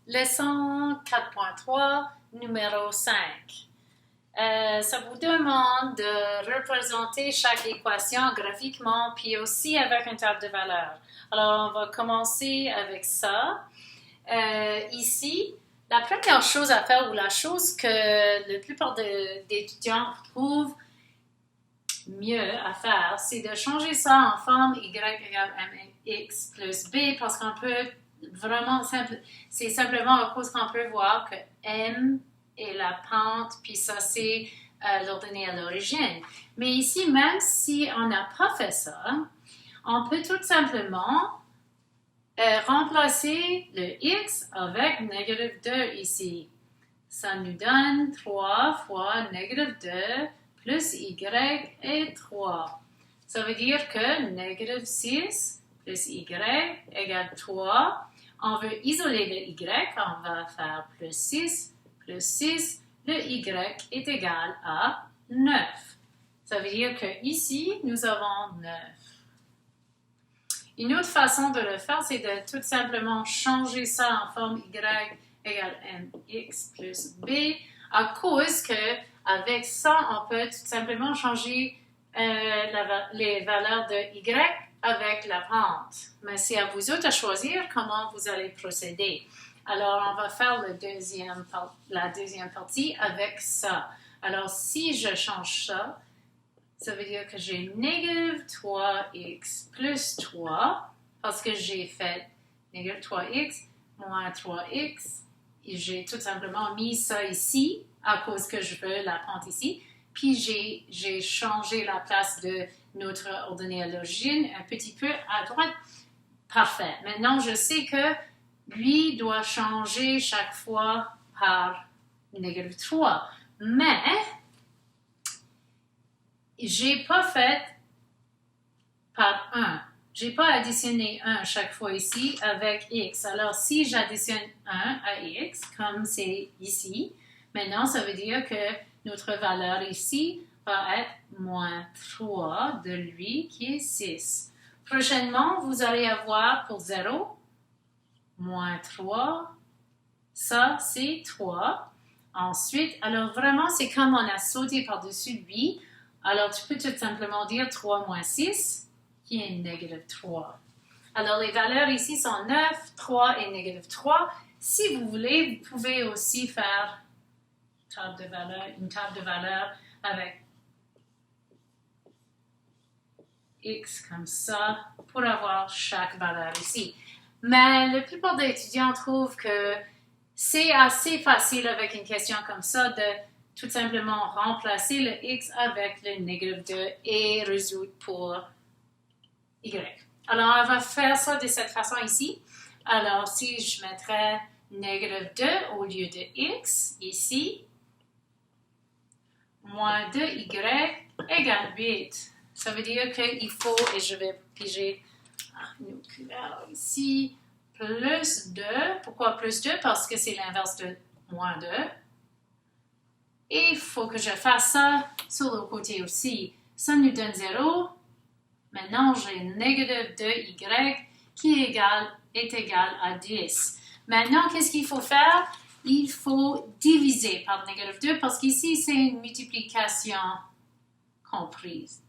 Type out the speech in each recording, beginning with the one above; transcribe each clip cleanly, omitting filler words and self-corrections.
Leçon 4.3, numéro 5. Ça vous demande de représenter chaque équation graphiquement, puis aussi avec une table de valeurs. Alors, on va commencer avec ça. Ici, la première chose à faire, ou la chose que la plupart d'étudiants trouvent mieux à faire, c'est de changer ça en forme y égale mx plus b, parce qu'on peut vraiment c'est simplement à cause qu'on peut voir que m est la pente, puis ça c'est l'ordonnée à l'origine. Mais ici, même si on n'a pas fait ça, on peut tout simplement remplacer le x avec négative 2 ici. Ça nous donne 3 fois négative 2 plus y est 3. Ça veut dire que négative 6 plus y égale 3. On veut isoler le y, on va faire plus 6, le y est égal à 9. Ça veut dire que ici, nous avons 9. Une autre façon de le faire, c'est de tout simplement changer ça en forme y égale mx plus b, à cause que avec ça, on peut tout simplement changer les valeurs de y avec la pente. Mais c'est à vous autres à choisir comment vous allez procéder. Alors, on va faire la deuxième partie avec ça. Alors, si je change ça, ça veut dire que j'ai négative 3x plus 3, parce que j'ai fait négative 3x moins 3x, et j'ai tout simplement mis ça ici, à cause que je veux la pente ici, puis j'ai changé la place de notre ordonnée à l'origine un petit peu à droite. Parfait. Maintenant, je sais que lui doit changer chaque fois par négative 3. Mais, j'ai pas fait par 1. J'ai pas additionné 1 chaque fois ici avec x. Alors, si j'additionne 1 à x, comme c'est ici, maintenant, ça veut dire que notre valeur ici va être moins 3 de lui qui est 6. Prochainement, vous allez avoir pour 0, moins 3. Ça, c'est 3. Ensuite, alors vraiment, c'est comme on a sauté par-dessus lui. Alors, tu peux tout simplement dire 3 moins 6, qui est négative 3. Alors, les valeurs ici sont 9, 3 et négative 3. Si vous voulez, vous pouvez aussi faire une table de valeurs avec x comme ça pour avoir chaque valeur ici. Mais la plupart des étudiants trouvent que c'est assez facile avec une question comme ça de tout simplement remplacer le x avec le négative 2 et résoudre pour y. Alors, on va faire ça de cette façon ici. Alors, si je mettrais négative 2 au lieu de x ici, moins 2y égale 8. Ça veut dire qu'il faut, et je vais piger une couleur ici, plus 2. Pourquoi plus 2? Parce que c'est l'inverse de moins 2. Et il faut que je fasse ça sur le côté aussi. Ça nous donne 0. Maintenant, j'ai négative 2y qui est égal à 10. Maintenant, qu'est-ce qu'il faut faire? Il faut diviser par négative 2 parce qu'ici, c'est une multiplication comprise.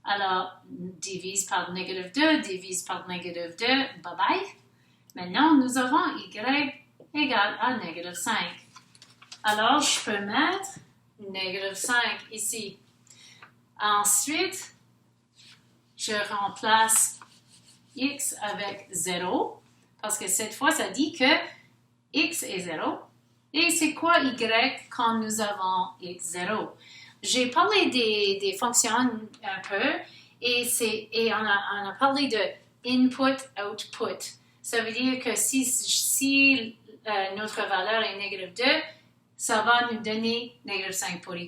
Alors, divise par négative 2, divise par négative 2, bye bye. Maintenant, nous avons y égale à négative 5. Alors, je peux mettre négative 5 ici. Ensuite, je remplace x avec 0 parce que cette fois, ça dit que x est 0. Et c'est quoi y quand nous avons x0? J'ai parlé des fonctions un peu et on a parlé de input-output. Ça veut dire que si notre valeur est négative 2, ça va nous donner négative 5 pour y.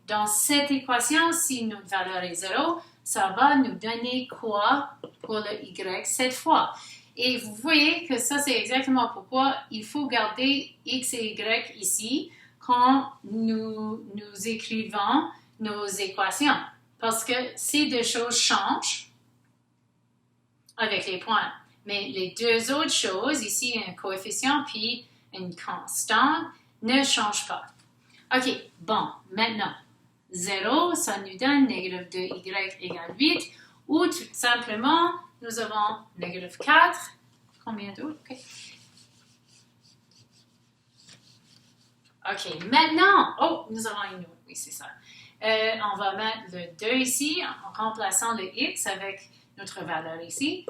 Dans cette équation, si notre valeur est 0, ça va nous donner quoi pour le y cette fois? Et vous voyez que ça, c'est exactement pourquoi il faut garder x et y ici quand nous écrivons nos équations. Parce que ces deux choses changent avec les points. Mais les deux autres choses, ici un coefficient puis une constante, ne change pas. OK, bon, maintenant, 0, ça nous donne négatif 2y égale 8, ou tout simplement, nous avons négatif 4. Combien d'autres? OK. OK, maintenant, oh, nous avons une autre, oui, c'est ça. On va mettre le 2 ici, en remplaçant le x avec notre valeur ici.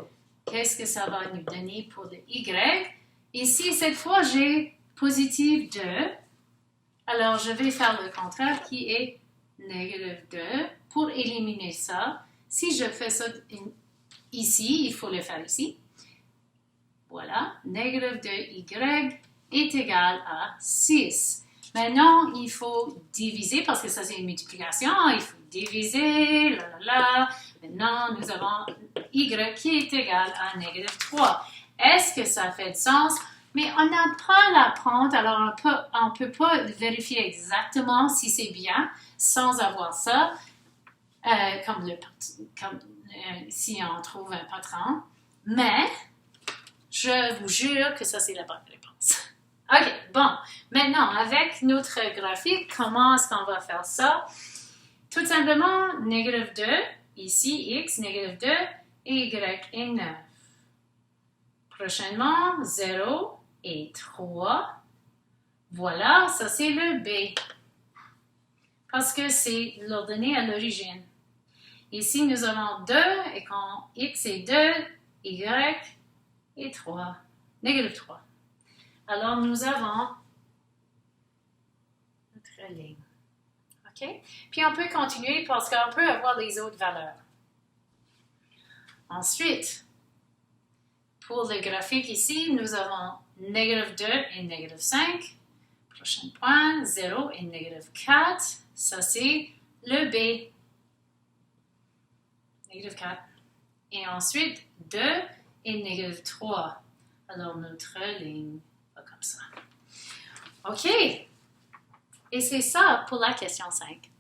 Qu'est-ce que ça va nous donner pour le y? Ici, cette fois, j'ai positif 2. Alors, je vais faire le contraire qui est négatif 2 pour éliminer ça. Si je fais ça ici, il faut le faire ici. Voilà, négatif 2y est égal à 6. Maintenant, il faut diviser, parce que ça c'est une multiplication, il faut diviser, Maintenant, nous avons y qui est égal à négatif 3. Est-ce que ça fait de sens? Mais on n'a pas la prendre, alors on ne peut pas vérifier exactement si c'est bien sans avoir ça, si on trouve un patron. Mais, je vous jure que ça c'est la bonne réponse. OK, bon. Maintenant, avec notre graphique, comment est-ce qu'on va faire ça? Tout simplement, négatif 2, ici, x, négatif 2, et y est 9. Prochainement, 0 et 3. Voilà, ça c'est le B. Parce que c'est l'ordonnée à l'origine. Ici, nous avons 2, et quand x est 2, y est 3. Négatif 3. Alors, nous avons notre ligne. OK? Puis, on peut continuer parce qu'on peut avoir les autres valeurs. Ensuite, pour le graphique ici, nous avons négatif 2 et négatif 5. Prochain point, 0 et négatif 4. Ça, c'est le B. Négatif 4. Et ensuite, 2 et négatif 3. Alors, notre ligne va comme ça. OK. Et c'est ça pour la question 5.